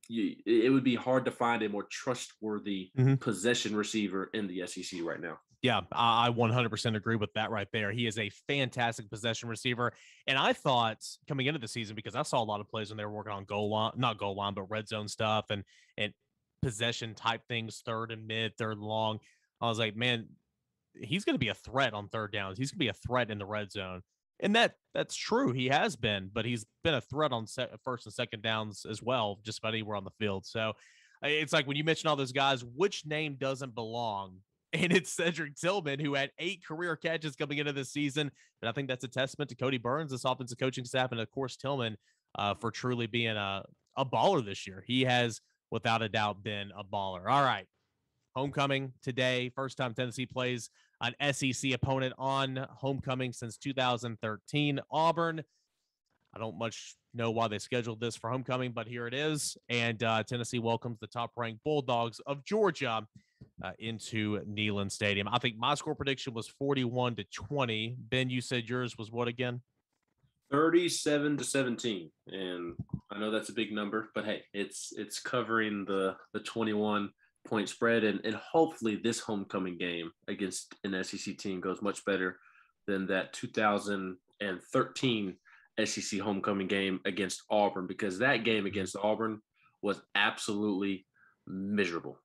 it would be hard to find a more trustworthy possession receiver in the SEC right now. Yeah, I 100% agree with that right there. He is a fantastic possession receiver. And I thought coming into the season, because I saw a lot of plays when they were working on not goal line, but red zone stuff and possession type things, third and mid, third and long. I was like, man, he's going to be a threat on third downs. He's going to be a threat in the red zone. And that's true. He has been, but he's been a threat on first and second downs as well, just about anywhere on the field. So it's like when you mention all those guys, which name doesn't belong? And it's Cedric Tillman, who had 8 career catches coming into this season. And I think that's a testament to Cody Burns, this offensive coaching staff, and of course Tillman for truly being a baller this year. He has, without a doubt, been a baller. All right. Homecoming today. First time Tennessee plays an SEC opponent on homecoming since 2013. Auburn. I don't much know why they scheduled this for homecoming, but here it is. And Tennessee welcomes the top-ranked Bulldogs of Georgia into Neyland Stadium. I think my score prediction was 41-20. Ben, you said yours was what again? 37-17. And I know that's a big number, but hey, it's covering the 21-point spread. And hopefully this homecoming game against an SEC team goes much better than that 2013 SEC homecoming game against Auburn, because that game against Auburn was absolutely miserable.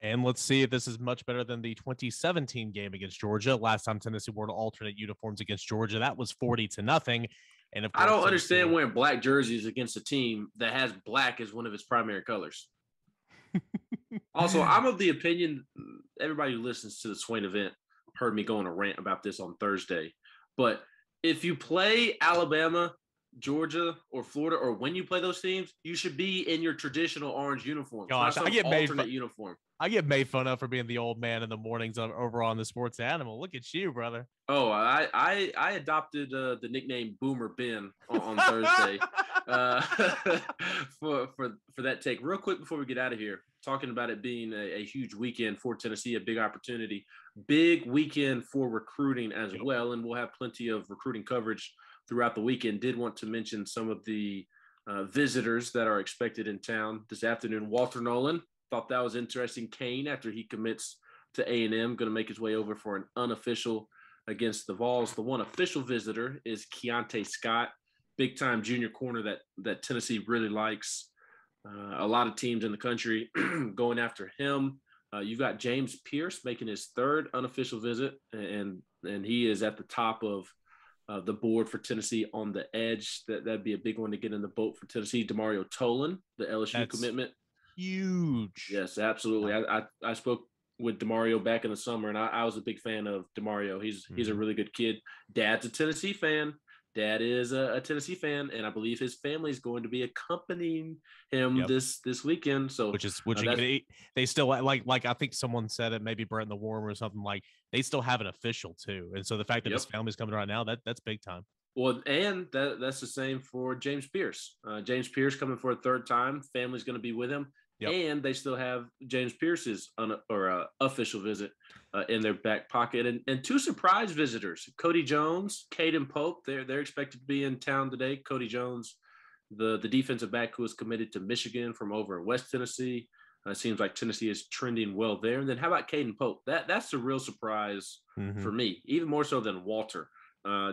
And let's see if this is much better than the 2017 game against Georgia. Last time Tennessee wore alternate uniforms against Georgia, that was 40-0. And of course, I don't understand wearing black jerseys against a team that has black as one of its primary colors. Also, I'm of the opinion, everybody who listens to the Swain event heard me go on a rant about this on Thursday, but if you play Alabama, Georgia, or Florida, or when you play those teams, you should be in your traditional orange uniform. Gosh, I get uniform. I get made fun of for being the old man in the mornings over on the Sports Animal. Look at you, brother. Oh, I adopted the nickname Boomer Ben on Thursday for that take. Real quick before we get out of here, talking about it being a huge weekend for Tennessee, a big opportunity, big weekend for recruiting as well, and we'll have plenty of recruiting coverage throughout the weekend. Did want to mention some of the visitors that are expected in town this afternoon. Walter Nolan, thought that was interesting. Cain, after he commits to A&M, going to make his way over for an unofficial against the Vols. The one official visitor is Kiante Scott, big-time junior corner that Tennessee really likes. A lot of teams in the country going after him. You've got James Pierce making his 3rd unofficial visit, and he is at the top of the board for Tennessee on the edge. That'd be a big one to get in the boat for Tennessee. Demario Tolan, the LSU commitment. Huge. Yes, absolutely. I spoke with Demario back in the summer, and I was a big fan of Demario. He's a really good kid. Dad's a Tennessee fan. Dad is a Tennessee fan, and I believe his family is going to be accompanying him this weekend. So, they still like I think someone said it, maybe Brett in the Warm or something, like they still have an official too, and so the fact that his family's coming right now, that's big time. Well, and that's the same for James Pierce. James Pierce coming for a 3rd time. Family's going to be with him. Yep. And they still have James Pierce's official visit in their back pocket. And 2 surprise visitors, Cody Jones, Caden Pope. They're expected to be in town today. Cody Jones, the defensive back who was committed to Michigan from over in West Tennessee. Seems like Tennessee is trending well there. And then how about Caden Pope? That's the real surprise for me, even more so than Walter,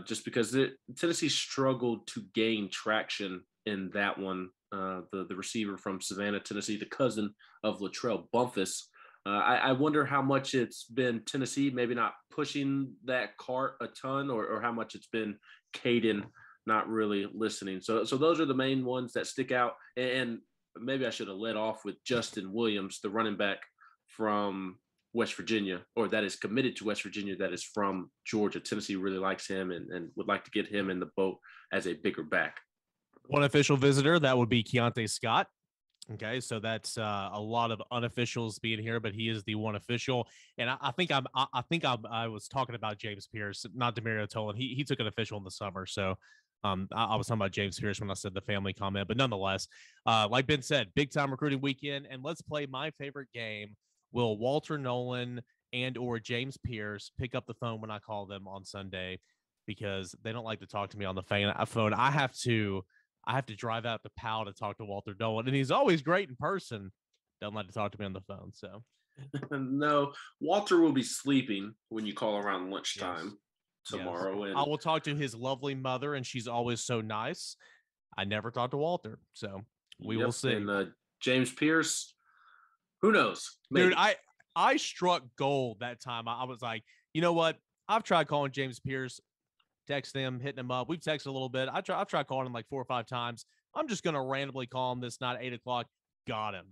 just because Tennessee struggled to gain traction in that one. The receiver from Savannah, Tennessee, the cousin of Latrell Bumpus, I wonder how much it's been Tennessee maybe not pushing that cart a ton, or how much it's been Caden not really listening. So those are the main ones that stick out. And maybe I should have led off with Justin Williams, the running back from West Virginia, or that is committed to West Virginia, that is from Georgia. Tennessee really likes him and would like to get him in the boat as a bigger back. One official visitor, that would be Kiante Scott. Okay, so that's a lot of unofficials being here, but he is the one official. And I think I was talking about James Pierce, not Demario Tolan. He took an official in the summer, so I was talking about James Pierce when I said the family comment. But nonetheless, like Ben said, big time recruiting weekend, and let's play my favorite game. Will Walter Nolan and or James Pierce pick up the phone when I call them on Sunday? Because they don't like to talk to me on the phone. I have to drive out to Powell to talk to Walter Nolan, and he's always great in person. Doesn't like to talk to me on the phone. So, no, Walter will be sleeping when you call around lunchtime tomorrow. Yes. And I will talk to his lovely mother, and she's always so nice. I never talked to Walter, so we will see. And James Pierce, who knows? Maybe. Dude, I struck gold that time. I was like, you know what? I've tried calling James Pierce. Texting him, hitting him up. We've texted a little bit. I've tried calling him like 4 or 5 times. I'm just going to randomly call him this night at 8 o'clock. Got him.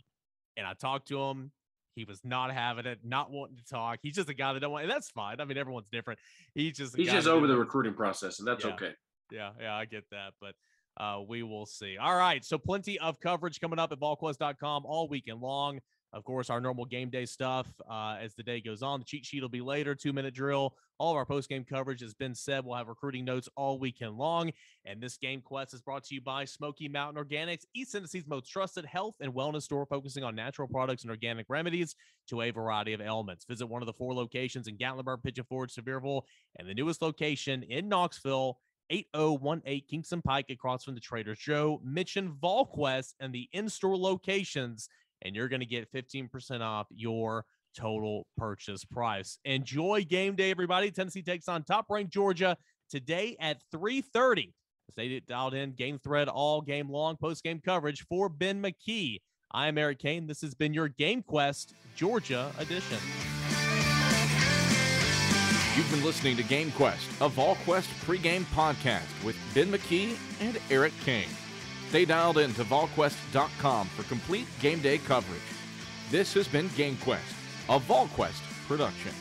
And I talked to him. He was not having it, not wanting to talk. He's just a guy that don't want, and that's fine. I mean, everyone's different. He's just over the recruiting process, and that's okay. Yeah, I get that. But we will see. All right. So plenty of coverage coming up at VolQuest.com all weekend long. Of course, our normal game day stuff as the day goes on. The cheat sheet will be later, 2-minute drill. All of our post-game coverage has been said. We'll have recruiting notes all weekend long. And this GameQuest is brought to you by Smokey Mountain Organics, East Tennessee's most trusted health and wellness store, focusing on natural products and organic remedies to a variety of ailments. Visit one of the 4 locations in Gatlinburg, Pigeon Forge, Sevierville, and the newest location in Knoxville, 8018 Kingston Pike, across from the Trader Joe. Mention VolQuest and the in-store locations, and you're going to get 15% off your total purchase price. Enjoy game day, everybody. Tennessee takes on top-ranked Georgia today at 3:30. Stay dialed in. Game thread all game long. Post-game coverage for Ben McKee. I am Eric Kane. This has been your GameQuest Georgia edition. You've been listening to GameQuest, a VolQuest pregame podcast with Ben McKee and Eric Kane. Stay dialed in to VolQuest.com for complete game day coverage. This has been GameQuest, a VolQuest production.